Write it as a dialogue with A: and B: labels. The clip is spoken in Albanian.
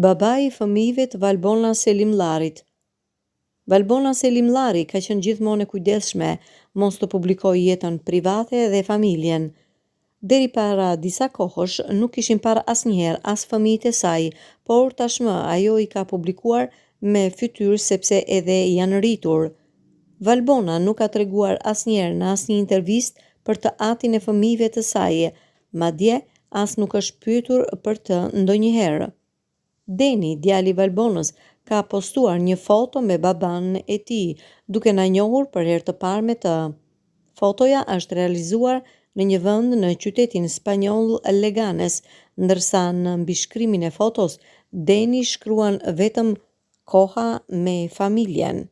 A: Babai i fëmijëve të Valbona Selimllarit. Valbona Selimllari ka qenë gjithmonë e kujdesshme mos të publikojë jetën private dhe familjen. Deri para disa kohësh nuk kishin parë asnjëherë as fëmijët e saj, por tashmë ajo i ka publikuar me fytyrë sepse edhe janë rritur. Valbona nuk ka treguar asnjëherë në asnjë intervistë për të atin e fëmijëve të saj, madje as nuk është pyetur për të ndonjëherë. Deni, djali i Valbonës, ka postuar një foto me baban e tij, duke na njohur për herë të parë me të. Fotoja është realizuar në një vend në qytetin spanjoll Leganes, ndërsa në mbishkrimin e fotos Deni shkruan vetëm koha me familjen.